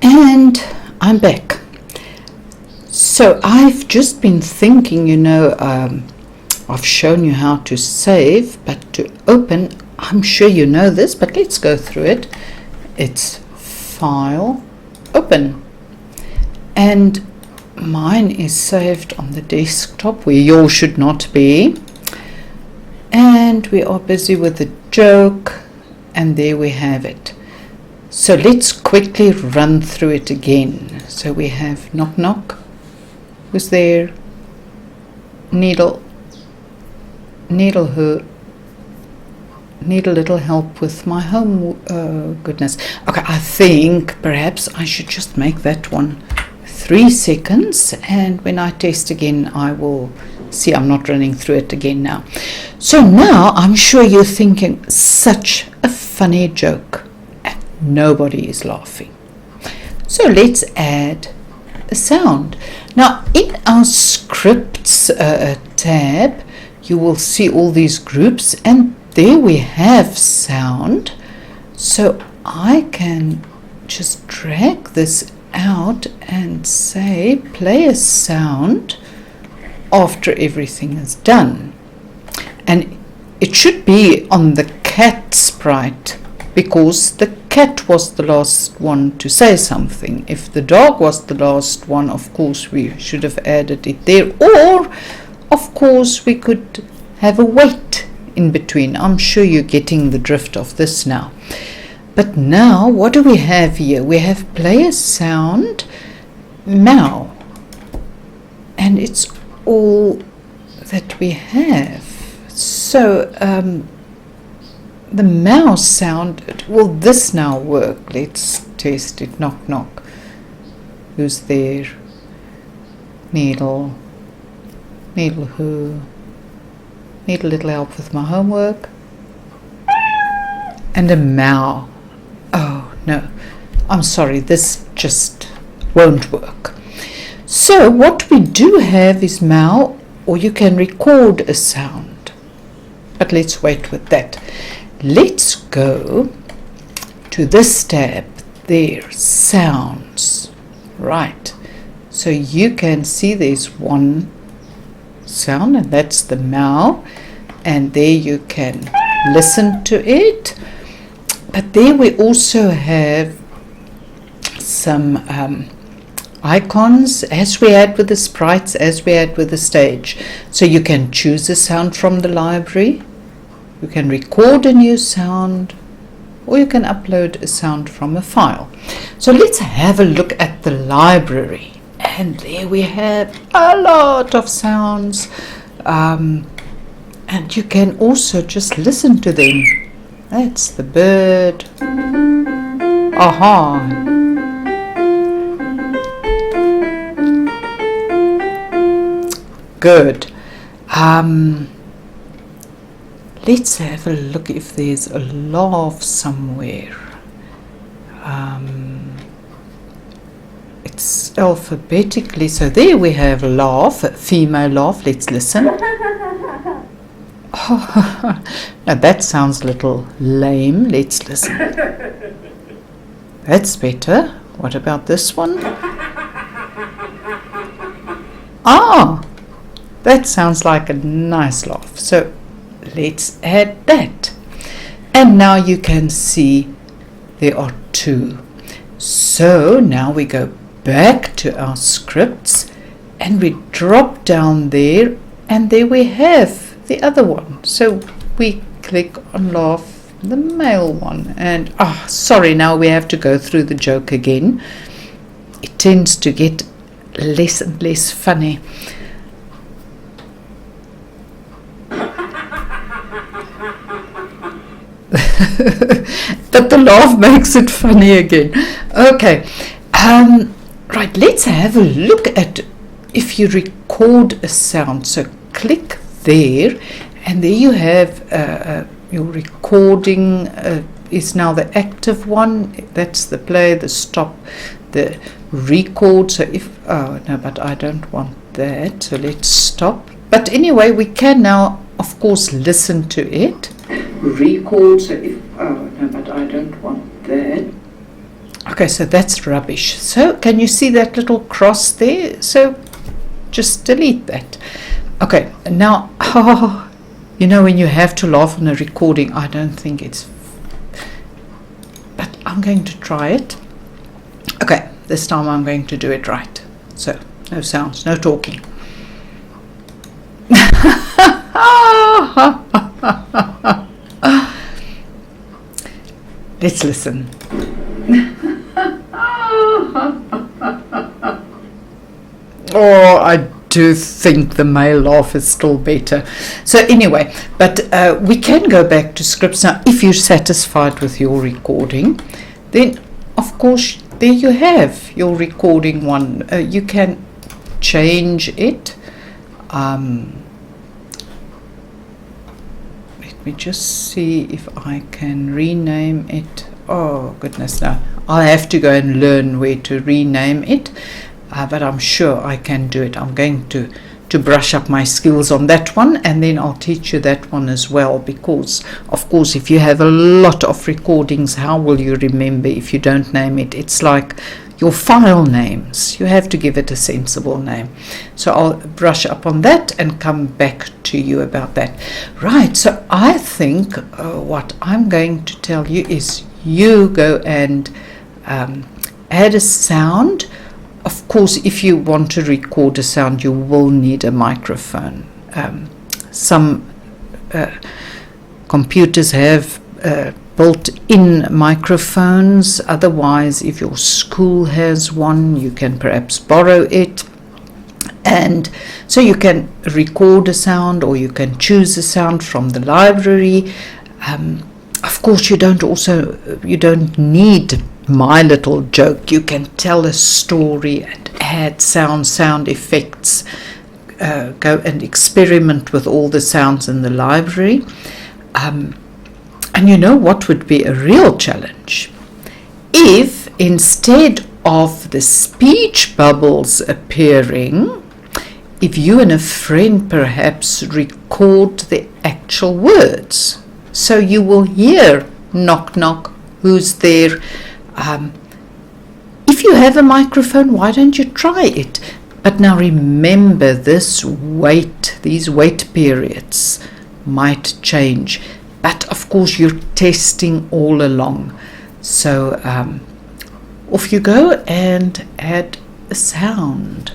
And I'm back. So I've just been thinking, I've shown you how to save, but to open, I'm sure you know this, but let's go through it. It's File, Open. And mine is saved on the desktop, where yours should not be. And we are busy with the joke, and there we have it. So let's quickly run through it again. So we have knock knock. Who's there? Needle who? Need a little help with my home goodness. Okay, I think perhaps I should just make that one 3 seconds, and when I test again I will see I'm not running through it again now. So now I'm sure you're thinking, such a funny joke. Nobody is laughing. So let's add a sound. Now in our scripts tab, you will see all these groups, and there we have sound. So I can just drag this out and say play a sound after everything is done. And it should be on the cat sprite, because the cat was the last one to say something. If the dog was the last one, of course we should have added it there, or of course we could have a wait in between. I'm sure you're getting the drift of this now. But now what do we have here? We have play a sound, meow, and it's all that we have. So the mouse sound, will this now work? Let's test it. Knock knock. Who's there? Needle who? Need a little help with my homework. And a meow. Oh no, I'm sorry, this just won't work. So what we do have is meow, or you can record a sound, but let's wait with that. Let's go to this tab there, sounds. Right, so you can see there's one sound, and that's the meow, and there you can listen to it. But there we also have some icons, as we had with the sprites, as we had with the stage. So you can choose a sound from the library, you can record a new sound, or you can upload a sound from a file. So let's have a look at the library. And there we have a lot of sounds, and you can also just listen to them. That's the bird. Aha. Good. Let's have a look if there's a laugh somewhere. It's alphabetically, so there we have laugh, female laugh. Let's listen. Oh, now that sounds a little lame. Let's listen. That's better. What about this one? Ah, that sounds like a nice laugh. So let's add that. And now you can see there are 2. So now we go back to our scripts, and we drop down there, and there we have the other one. So we click on laugh, the male one, and sorry, now we have to go through the joke again. It tends to get less and less funny. But the laugh makes it funny again. Okay, right, let's have a look at if you record a sound. So click there, and there you have your recording is now the active one. That's the play, the stop, the record. So if no, but I don't want that, so let's stop. But anyway, we can now of course listen to it. Record, so if no, but I don't want that. Okay, so that's rubbish. So can you see that little cross there? So just delete that. Okay, now, you know, when you have to laugh on a recording, I don't think it's, but I'm going to try it. Okay, this time I'm going to do it right. So, no sounds, no talking. Let's listen. Oh, I do think the male laugh is still better. So anyway, but we can go back to scripts now. If you're satisfied with your recording, then of course there you have your recording one. You can change it. Let me just see if I can rename it. Oh goodness, no, I'll have to go and learn where to rename it, but I'm sure I can do it. I'm going to brush up my skills on that one, and then I'll teach you that one as well, because of course if you have a lot of recordings, how will you remember if you don't name it? It's like your file names. You have to give it a sensible name. So I'll brush up on that and come back to you about that. Right, so I think what I'm going to tell you is you go and add a sound. Of course, if you want to record a sound, you will need a microphone. Some computers have built-in microphones. Otherwise, if your school has one, you can perhaps borrow it. And so you can record a sound, or you can choose a sound from the library. Of course, you don't need my little joke. You can tell a story and add sound effects. Go and experiment with all the sounds in the library. And you know what would be a real challenge? If instead of the speech bubbles appearing, if you and a friend perhaps record the actual words. So you will hear knock knock, who's there? If you have a microphone, why don't you try it? But now remember, these wait periods might change. But of course you're testing all along. So off you go and add a sound.